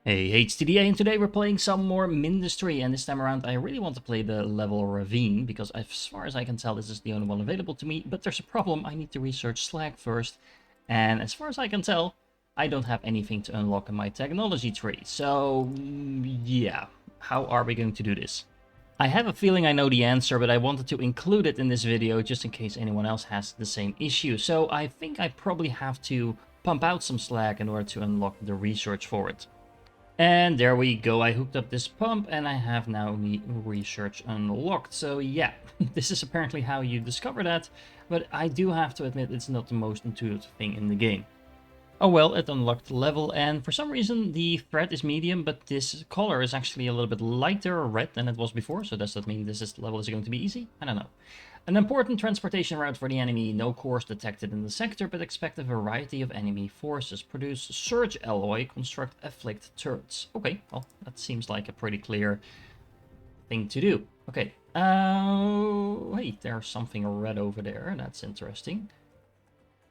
Hey, HTDA, and today we're playing some more Mindustry, and this time around I really want to play the level Ravine, because as far as I can tell this is the only one available to me, but there's a problem. I need to research slag first, and as far as I can tell, I don't have anything to unlock in my technology tree. So, yeah, how are we going to do this? I have a feeling I know the answer, but I wanted to include it in this video just in case anyone else has the same issue. So I think I probably have to pump out some slag in order to unlock the research for it. And there we go, I hooked up this pump and I have now the research unlocked. So yeah, this is apparently how you discover that, but I do have to admit it's not the most intuitive thing in the game. Oh well, it unlocked the level, and for some reason the threat is medium, but this color is actually a little bit lighter red than it was before, so does that mean level is going to be easy? I don't know. An important transportation route for the enemy, no cores detected in the sector, but expect a variety of enemy forces. Produce surge alloy, construct afflict turrets. Okay, well, that seems like a pretty clear thing to do. Okay, wait, there's something red over there, that's interesting.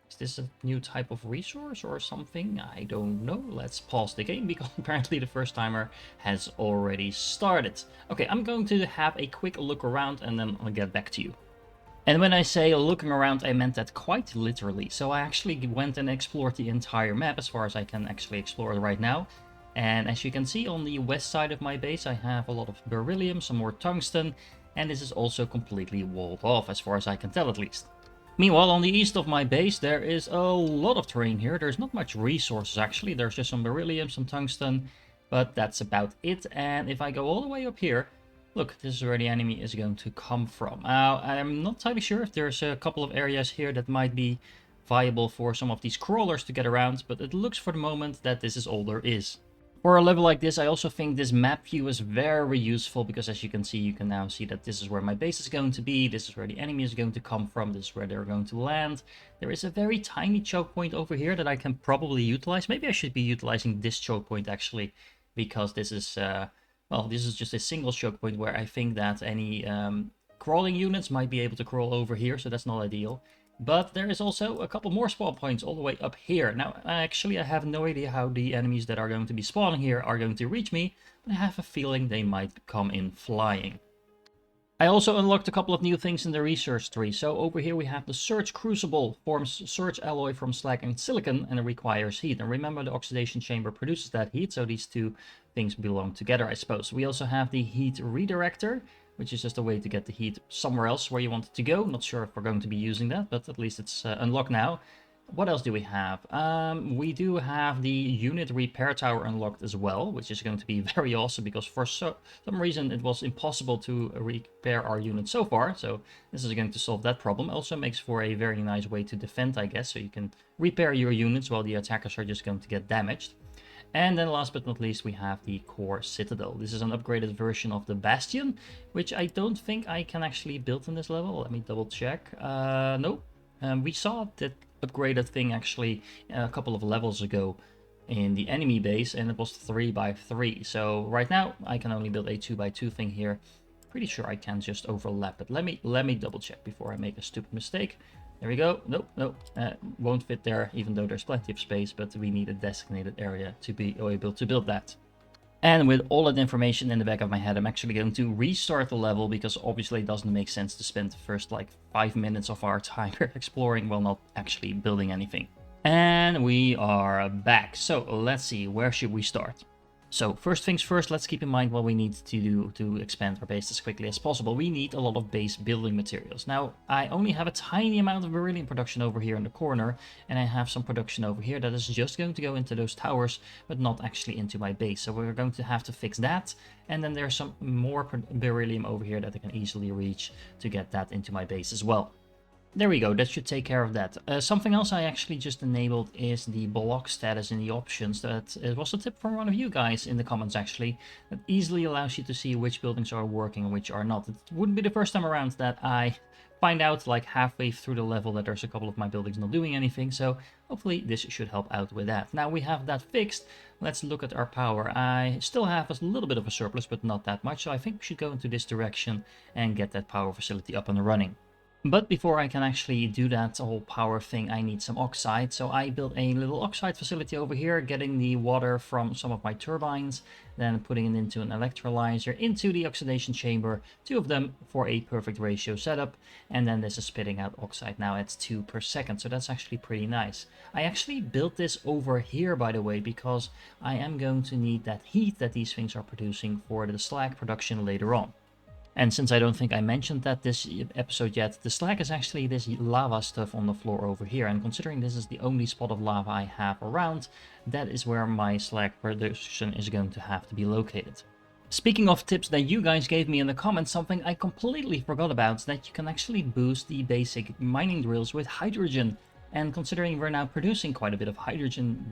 Is this a new type of resource or something? I don't know. Let's pause the game because apparently the first timer has already started. Okay, I'm going to have a quick look around and then I'll get back to you. And when I say looking around, I meant that quite literally. So I actually went and explored the entire map as far as I can actually explore it right now. And as you can see on the west side of my base, I have a lot of beryllium, some more tungsten, and this is also completely walled off as far as I can tell at least. Meanwhile, on the east of my base, there is a lot of terrain here. There's not much resources actually. There's just some beryllium, some tungsten, but that's about it. And if I go all the way up here, look, this is where the enemy is going to come from. Now, I'm not entirely sure if there's a couple of areas here that might be viable for some of these crawlers to get around, but it looks for the moment that this is all there is. For a level like this, I also think this map view is very useful because as you can see, you can now see that this is where my base is going to be, this is where the enemy is going to come from, this is where they're going to land. There is a very tiny choke point over here that I can probably utilize. Maybe I should be utilizing this choke point actually, because this is... well, this is just a single choke point where I think that any crawling units might be able to crawl over here, so that's not ideal. But there is also a couple more spawn points all the way up here. Now, actually, I have no idea how the enemies that are going to be spawning here are going to reach me, but I have a feeling they might come in flying. I also unlocked a couple of new things in the research tree. So over here we have the Surge Crucible, forms surge alloy from slag and silicon, and it requires heat. And remember, the oxidation chamber produces that heat, so these two things belong together, I suppose. We also have the heat redirector, which is just a way to get the heat somewhere else where you want it to go. Not sure if we're going to be using that, but at least it's unlocked now. What else do we have? We do have the unit repair tower unlocked as well, which is going to be very awesome because for some reason it was impossible to repair our unit so far. So this is going to solve that problem. Also makes for a very nice way to defend, I guess. So you can repair your units while the attackers are just going to get damaged. And then last but not least, we have the Core Citadel. This is an upgraded version of the Bastion, which I don't think I can actually build in this level. Let me double check. Nope. We saw that upgraded thing actually a couple of levels ago in the enemy base, and it was 3x3. So right now I can only build a 2x2 thing here. Pretty sure I can just overlap it. Let me double check before I make a stupid mistake. There we go. Nope, won't fit there, even though there's plenty of space, but we need a designated area to be able to build that. And with all that information in the back of my head, I'm actually going to restart the level, because obviously it doesn't make sense to spend the first like 5 minutes of our time exploring while not actually building anything. And we are back. So let's see, where should we start? So first things first, let's keep in mind what we need to do to expand our base as quickly as possible. We need a lot of base building materials. Now, I only have a tiny amount of beryllium production over here in the corner, and I have some production over here that is just going to go into those towers, but not actually into my base. So we're going to have to fix that, and then there's some more beryllium over here that I can easily reach to get that into my base as well. There we go, that should take care of that. Something else I actually just enabled is the block status in the options. It was a tip from one of you guys in the comments actually, that easily allows you to see which buildings are working and which are not. It wouldn't be the first time around that I find out like halfway through the level that there's a couple of my buildings not doing anything, so hopefully this should help out with that. Now we have that fixed, let's look at our power. I still have a little bit of a surplus, but not that much, so I think we should go into this direction and get that power facility up and running. But before I can actually do that whole power thing, I need some oxide. So I built a little oxide facility over here, getting the water from some of my turbines, then putting it into an electrolyzer, into the oxidation chamber, 2 of them for a perfect ratio setup. And then this is spitting out oxide now at 2 per second. So that's actually pretty nice. I actually built this over here, by the way, because I am going to need that heat that these things are producing for the slag production later on. And since I don't think I mentioned that this episode yet, the slag is actually this lava stuff on the floor over here. And considering this is the only spot of lava I have around, that is where my slag production is going to have to be located. Speaking of tips that you guys gave me in the comments, something I completely forgot about, that you can actually boost the basic mining drills with hydrogen. And considering we're now producing quite a bit of hydrogen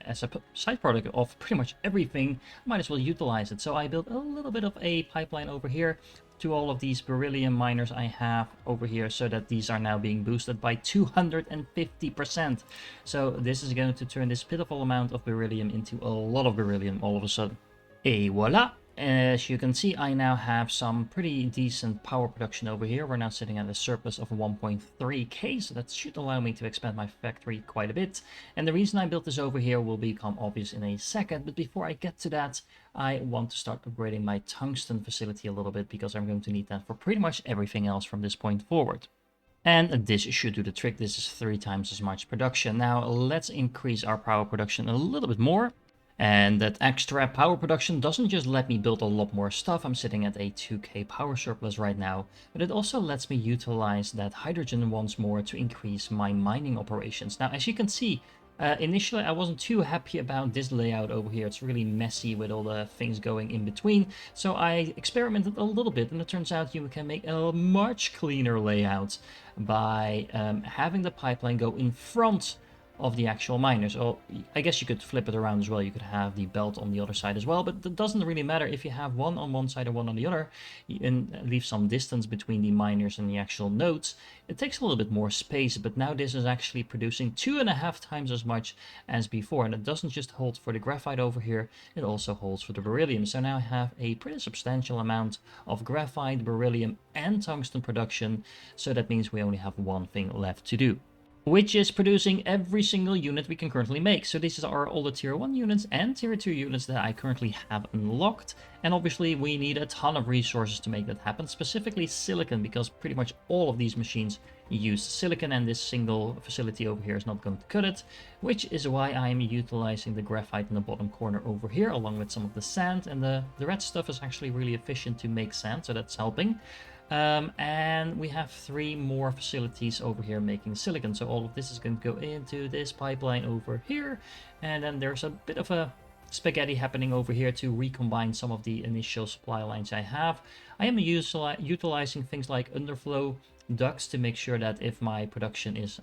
as a side product of pretty much everything, might as well utilize it. So I built a little bit of a pipeline over here to all of these beryllium miners I have over here, so that these are now being boosted by 250%. So this is going to turn this pitiful amount of beryllium into a lot of beryllium all of a sudden. Et voila! As you can see, I now have some pretty decent power production over here. We're now sitting at a surplus of 1.3k, so that should allow me to expand my factory quite a bit. And the reason I built this over here will become obvious in a second, but before I get to that, I want to start upgrading my tungsten facility a little bit, because I'm going to need that for pretty much everything else from this point forward. And this should do the trick. This is 3 times as much production. Now let's increase our power production a little bit more. And that extra power production doesn't just let me build a lot more stuff. I'm sitting at a 2k power surplus right now, but it also lets me utilize that hydrogen once more to increase my mining operations. Now, as you can see, initially I wasn't too happy about this layout over here. It's really messy with all the things going in between. So I experimented a little bit, and it turns out you can make a much cleaner layout by having the pipeline go in front of the actual miners. Or I guess you could flip it around as well. You could have the belt on the other side as well, but that doesn't really matter if you have one on one side and one on the other, and leave some distance between the miners and the actual nodes. It takes a little bit more space, but now this is actually producing 2.5 times as much as before, and it doesn't just hold for the graphite over here, it also holds for the beryllium. So now I have a pretty substantial amount of graphite, beryllium and tungsten production, so that means we only have one thing left to do, which is producing every single unit we can currently make. So these are all the tier 1 units and tier 2 units that I currently have unlocked. And obviously we need a ton of resources to make that happen, specifically silicon, because pretty much all of these machines use silicon, and this single facility over here is not going to cut it, which is why I'm utilizing the graphite in the bottom corner over here, along with some of the sand. And the red stuff is actually really efficient to make sand, so that's helping. And we have 3 more facilities over here making silicon. So all of this is going to go into this pipeline over here. And then there's a bit of a spaghetti happening over here to recombine some of the initial supply lines I have. I am utilizing things like underflow ducts to make sure that if my production is,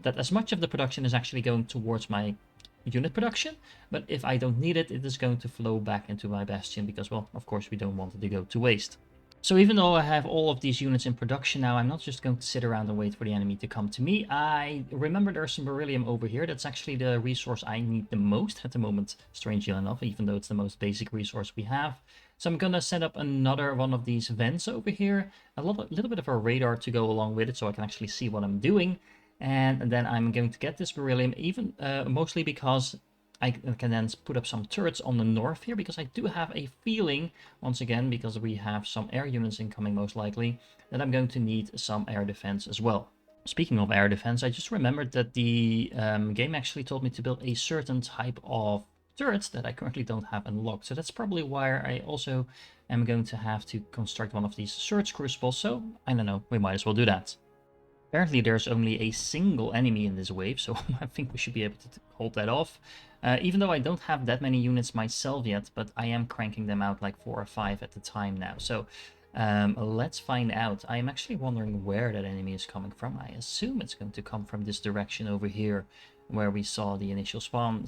that as much of the production is actually going towards my unit production, but if I don't need it, it is going to flow back into my bastion, because, well, of course we don't want it to go to waste. So even though I have all of these units in production now, I'm not just going to sit around and wait for the enemy to come to me. I remember there's some beryllium over here. That's actually the resource I need the most at the moment, strangely enough, even though it's the most basic resource we have. So I'm going to set up another one of these vents over here, a little bit of a radar to go along with it, so I can actually see what I'm doing. And then I'm going to get this beryllium, even mostly because I can then put up some turrets on the north here, because I do have a feeling, once again, because we have some air units incoming most likely, that I'm going to need some air defense as well. Speaking of air defense, I just remembered that the game actually told me to build a certain type of turrets that I currently don't have unlocked. So that's probably why I also am going to have to construct one of these surge crucibles. So I don't know, we might as well do that. Apparently there's only a single enemy in this wave, so I think we should be able to hold that off. Even though I don't have that many units myself yet, but I am cranking them out like 4 or 5 at a time now. So let's find out. I am actually wondering where that enemy is coming from. I assume it's going to come from this direction over here, where we saw the initial spawn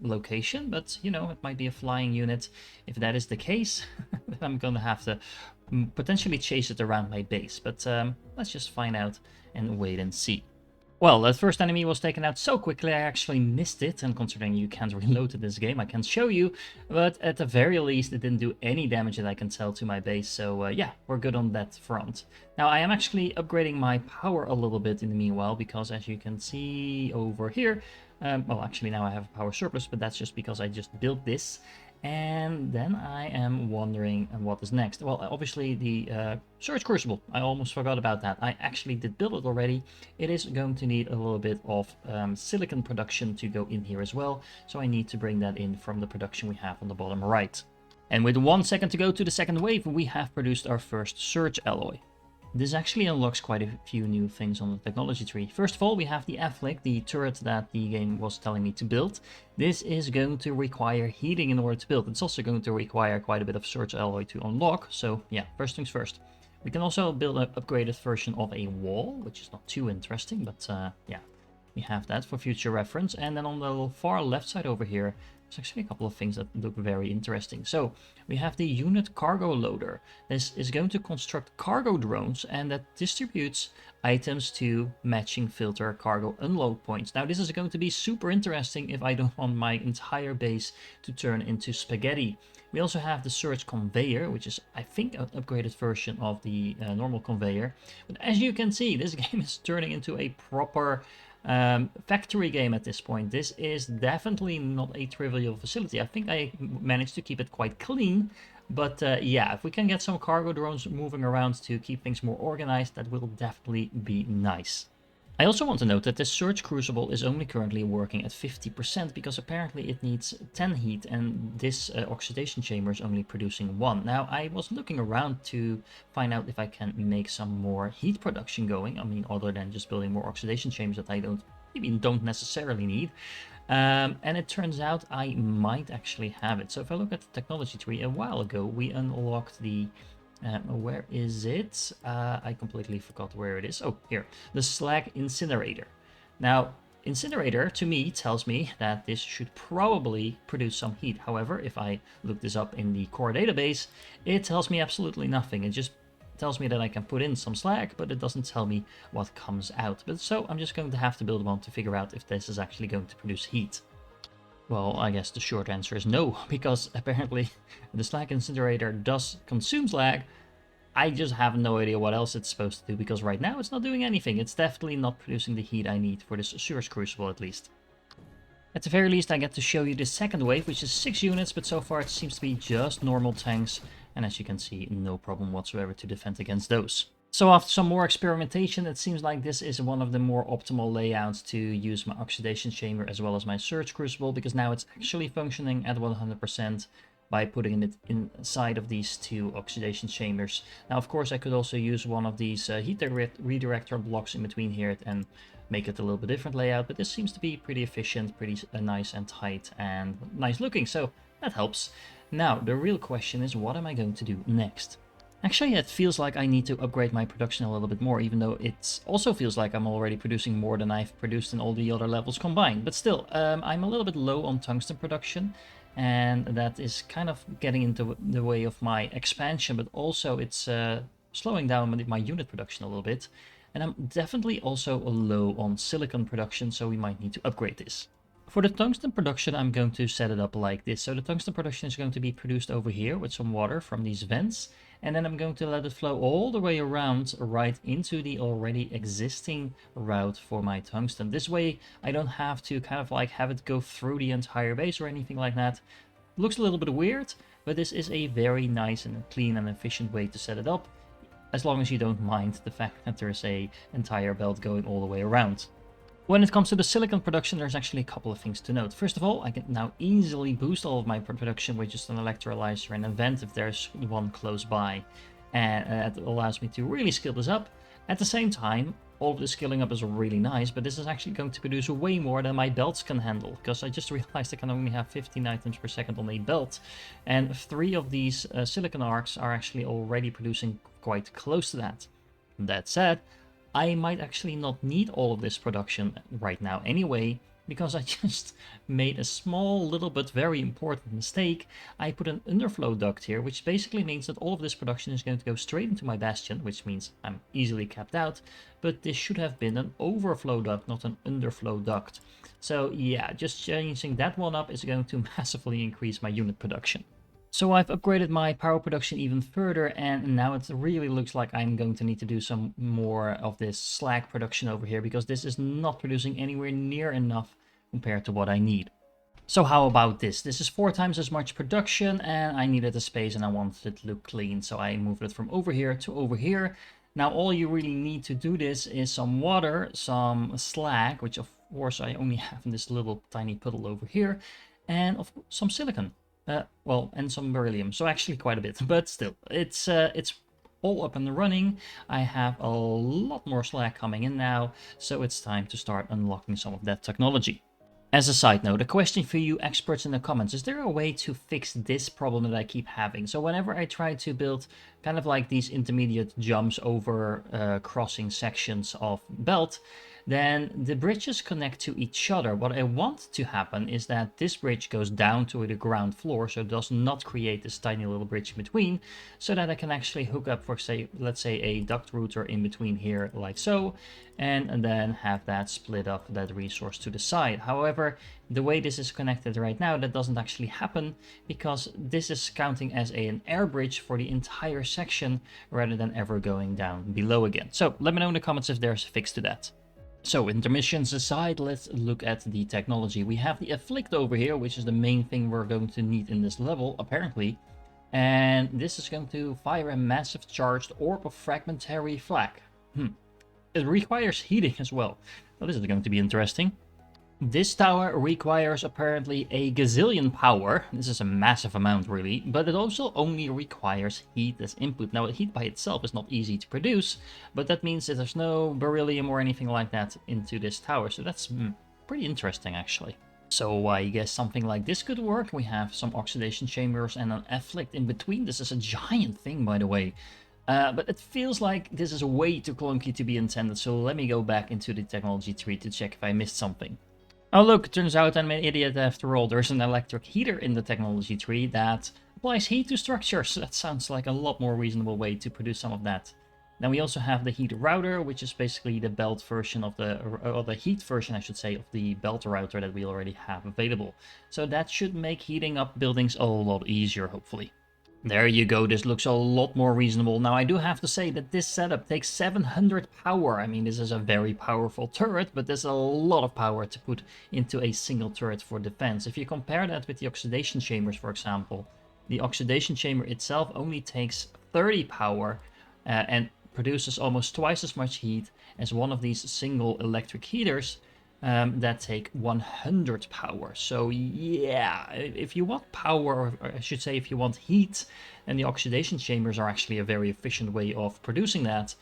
location, but you know, it might be a flying unit. If that is the case, then I'm gonna have to potentially chase it around my base, but let's just find out and wait and see. Well, that first enemy was taken out so quickly I actually missed it, and considering you can't reload to this game, I can't show you, but at the very least it didn't do any damage that I can tell to my base, so yeah, we're good on that front. Now I am actually upgrading my power a little bit in the meanwhile, because as you can see over here, well actually now I have a power surplus, but that's just because I just built this. And then I am wondering what is next. Well, obviously the Surge Crucible. I almost forgot about that. I actually did build it already. It is going to need a little bit of silicon production to go in here as well. So I need to bring that in from the production we have on the bottom right. And with 1 second to go to the second wave, we have produced our first Surge Alloy. This actually unlocks quite a few new things on the technology tree. First of all, we have the Afflict, the turret that the game was telling me to build. This is going to require heating in order to build. It's also going to require quite a bit of Surge Alloy to unlock. So yeah, first things first. We can also build an upgraded version of a wall, which is not too interesting, but yeah, we have that for future reference. And then on the far left side over here, there's actually a couple of things that look very interesting. So we have the unit cargo loader. This is going to construct cargo drones, and that distributes items to matching filter cargo unload points. Now this is going to be super interesting if I don't want my entire base to turn into spaghetti. We also have the Surge Conveyor, which is I think an upgraded version of the normal conveyor. But as you can see, this game is turning into a proper factory game at this point. This is definitely not a trivial facility. I think I managed to keep it quite clean, but yeah, if we can get some cargo drones moving around to keep things more organized, that will definitely be nice. I also want to note that this Surge Crucible is only currently working at 50% because apparently it needs 10 heat, and this oxidation chamber is only producing 1. Now I was looking around to find out if I can make some more heat production going. I mean, other than just building more oxidation chambers that I don't necessarily need. And it turns out I might actually have it. So if I look at the technology tree, a while ago we unlocked the where is it? I completely forgot where it is. Oh, here. The slag incinerator. Now, incinerator to me tells me that this should probably produce some heat. However, if I look this up in the core database, it tells me absolutely nothing. It just tells me that I can put in some slag, but it doesn't tell me what comes out. But so I'm just going to have to build one to figure out if this is actually going to produce heat. Well, I guess the short answer is no, because apparently the slag incinerator does consume slag. I just have no idea what else it's supposed to do, because right now it's not doing anything. It's definitely not producing the heat I need for this Surge Crucible at least. At the very least, I get to show you the second wave, which is 6 units, but so far it seems to be just normal tanks, and as you can see, no problem whatsoever to defend against those. So after some more experimentation, it seems like this is one of the more optimal layouts to use my oxidation chamber as well as my Surge Crucible, because now it's actually functioning at 100% by putting it inside of these two oxidation chambers. Now, of course, I could also use one of these heat redirector blocks in between here and make it a little bit different layout, but this seems to be pretty efficient, pretty nice and tight and nice looking, so that helps. Now, the real question is, what am I going to do next? Actually, it feels like I need to upgrade my production a little bit more, even though it also feels like I'm already producing more than I've produced in all the other levels combined. But still, I'm a little bit low on tungsten production, and that is kind of getting into the way of my expansion, but also it's slowing down my unit production a little bit. And I'm definitely also low on silicon production, so we might need to upgrade this. For the tungsten production, I'm going to set it up like this. So the tungsten production is going to be produced over here with some water from these vents. And then I'm going to let it flow all the way around right into the already existing route for my tungsten. This way, I don't have to kind of like have it go through the entire base or anything like that. Looks a little bit weird, but this is a very nice and clean and efficient way to set it up, as long as you don't mind the fact that there's an entire belt going all the way around. When it comes to the silicon production, there's actually a couple of things to note. First of all, I can now easily boost all of my production with just an electrolyzer and a vent if there's one close by. And that allows me to really scale this up. At the same time, all of the scaling up is really nice, but this is actually going to produce way more than my belts can handle, because I just realized I can only have 15 items per second on a belt. And 3 of these silicon arcs are actually already producing quite close to that. That said, I might actually not need all of this production right now anyway, because I just made a small little but very important mistake. I put an underflow duct here, which basically means that all of this production is going to go straight into my bastion, which means I'm easily capped out, but this should have been an overflow duct, not an underflow duct. So yeah, just changing that one up is going to massively increase my unit production. So I've upgraded my power production even further, and now it really looks like I'm going to need to do some more of this slag production over here, because this is not producing anywhere near enough compared to what I need. So how about this? This is 4 times as much production, and I needed the space and I wanted it to look clean, so I moved it from over here to over here. Now all you really need to do this is some water, some slag, which of course I only have in this little tiny puddle over here, and some silicon. Well, and some beryllium, so actually quite a bit, but still, it's all up and running. I have a lot more slag coming in now, so it's time to start unlocking some of that technology. As a side note, a question for you experts in the comments: is there a way to fix this problem that I keep having? So whenever I try to build kind of like these intermediate jumps over crossing sections of belt, then the bridges connect to each other. What I want to happen is that this bridge goes down to the ground floor, so it does not create this tiny little bridge in between, so that I can actually hook up, for say, let's say a duct router in between here like so, and then have that split up that resource to the side. However, the way this is connected right now, that doesn't actually happen, because this is counting as an air bridge for the entire section rather than ever going down below again. So let me know in the comments if there's a fix to that. So intermissions aside, let's look at the technology. We have the Afflict over here, which is the main thing we're going to need in this level, apparently. And this is going to fire a massive charged orb of fragmentary flak. It requires heating as well. Well, this is going to be interesting. This tower requires apparently a gazillion power. This is a massive amount really, but it also only requires heat as input. Now heat by itself is not easy to produce, but that means that there's no beryllium or anything like that into this tower, so that's pretty interesting actually. So I guess something like this could work. We have some oxidation chambers and an afflict in between. This is a giant thing, by the way. But it feels like this is way too clunky to be intended, so let me go back into the technology tree to check if I missed something. Oh look, it turns out I'm an idiot after all. There's an electric heater in the technology tree that applies heat to structures. That sounds like a lot more reasonable way to produce some of that. Then we also have the heat router, which is basically the belt version of or the heat version, I should say, of the belt router that we already have available. So that should make heating up buildings a lot easier, hopefully. There you go, this looks a lot more reasonable. Now I do have to say that this setup takes 700 power. I mean, this is a very powerful turret, but there's a lot of power to put into a single turret for defense. If you compare that with the oxidation chambers, for example, the oxidation chamber itself only takes 30 power and produces almost twice as much heat as one of these single electric heaters that take 100 power. So yeah, if you want power, or I should say if you want heat, then the oxidation chambers are actually a very efficient way of producing that,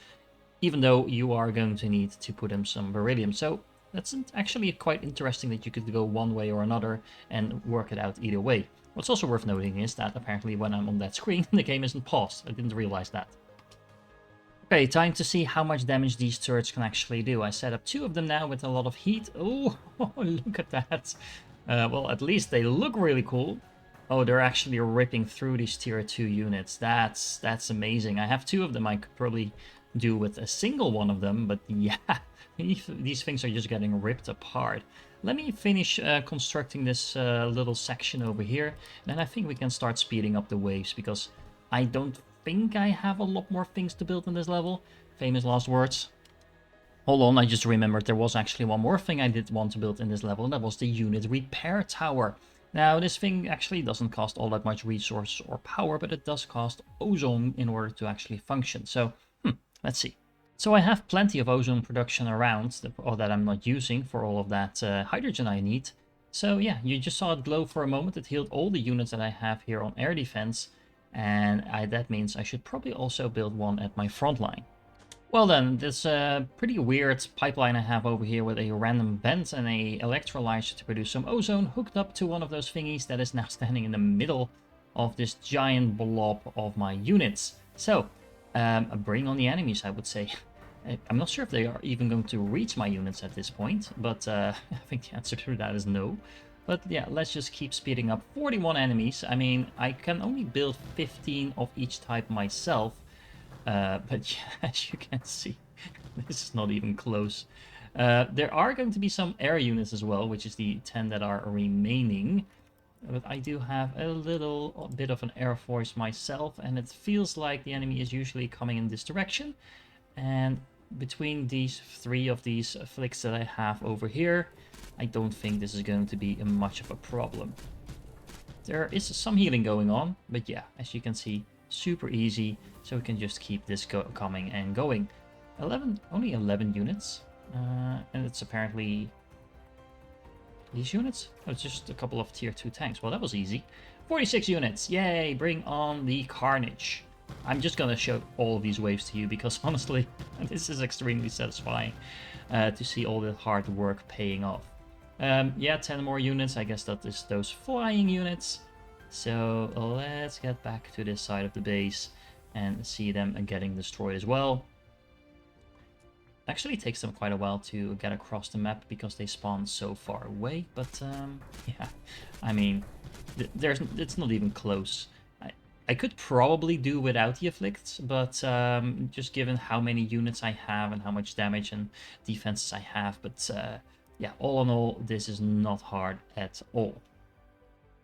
even though you are going to need to put in some beryllium. So that's actually quite interesting that you could go one way or another and work it out either way. What's also worth noting is that apparently when I'm on that screen, the game isn't paused. I didn't realize that. Okay, time to see how much damage these turrets can actually do. I set up 2 of them now with a lot of heat. Oh, look at that. Well, at least they look really cool. Oh, they're actually ripping through these tier 2 units. That's amazing. I have 2 of them. I could probably do with a single one of them, but yeah, these things are just getting ripped apart. Let me finish constructing this little section over here, and then I think we can start speeding up the waves, because I don't think I have a lot more things to build in this level. Famous last words. Hold on, I just remembered there was actually one more thing I did want to build in this level, and that was the unit repair tower. Now, this thing actually doesn't cost all that much resources or power, but it does cost ozone in order to actually function. So, let's see. So I have plenty of ozone production around, or that I'm not using for all of that hydrogen I need. So yeah, you just saw it glow for a moment. It healed all the units that I have here on air defense. And that means I should probably also build one at my front line. Well then, this pretty weird pipeline I have over here with a random vent and a electrolyzer to produce some ozone hooked up to one of those thingies that is now standing in the middle of this giant blob of my units. So, bring on the enemies, I would say. I'm not sure if they are even going to reach my units at this point, but I think the answer to that is no. But yeah, let's just keep speeding up. 41 enemies. I mean, I can only build 15 of each type myself. But yeah, as you can see, this is not even close. There are going to be some air units as well, which is the 10 that are remaining. But I do have a little bit of an air force myself, and it feels like the enemy is usually coming in this direction. And between these 3 of these flicks that I have over here, I don't think this is going to be much of a problem. There is some healing going on, but yeah, as you can see, super easy, so we can just keep this coming and going. Only 11 units, and it's apparently these units? Oh, it's just a couple of tier 2 tanks. Well, that was easy. 46 units, yay, bring on the carnage. I'm just gonna show all of these waves to you because honestly, this is extremely satisfying to see all the hard work paying off. Yeah, 10 more units, I guess that is those flying units. So let's get back to this side of the base and see them getting destroyed as well. Actually, it takes them quite a while to get across the map because they spawn so far away, but yeah, I mean, it's not even close. I could probably do without the afflicts, but just given how many units I have and how much damage and defenses I have, but yeah, all in all, this is not hard at all.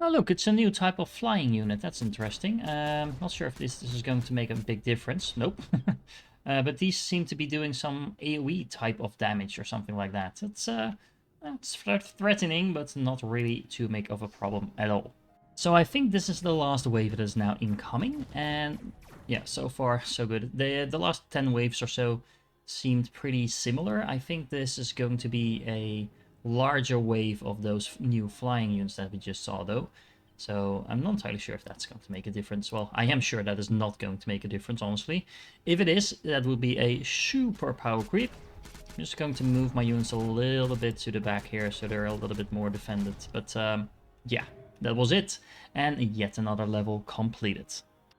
Oh look, it's a new type of flying unit. That's interesting. Not sure if this is going to make a big difference. Nope. But these seem to be doing some AoE type of damage or something like that. It's threatening, but not really too make of a problem at all. So I think this is the last wave that is now incoming, and yeah, so far so good. The last 10 waves or so seemed pretty similar. I think this is going to be a larger wave of those new flying units that we just saw though. So I'm not entirely sure if that's going to make a difference. Well, I am sure that is not going to make a difference, honestly. If it is, that would be a super power creep. I'm just going to move my units a little bit to the back here so they're a little bit more defended. But yeah, that was it. And yet another level completed.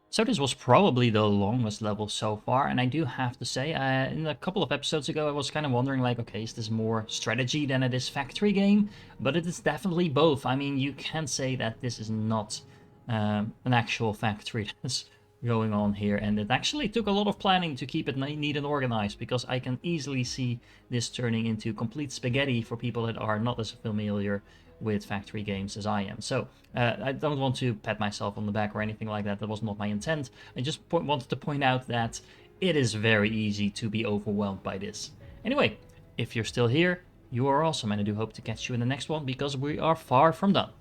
So this was probably the longest level so far, and I do have to say, in a couple of episodes ago I was kind of wondering like, okay, is this more strategy than it is factory game? But it is definitely both. I mean, you can say that this is not an actual factory that's going on here, and it actually took a lot of planning to keep it neat and organized, because I can easily see this turning into complete spaghetti for people that are not as familiar with factory games as I am. So I don't want to pat myself on the back or anything like that. That was not my intent. I just wanted to point out that it is very easy to be overwhelmed by this. Anyway, if you're still here, you are awesome, and I do hope to catch you in the next one because we are far from done.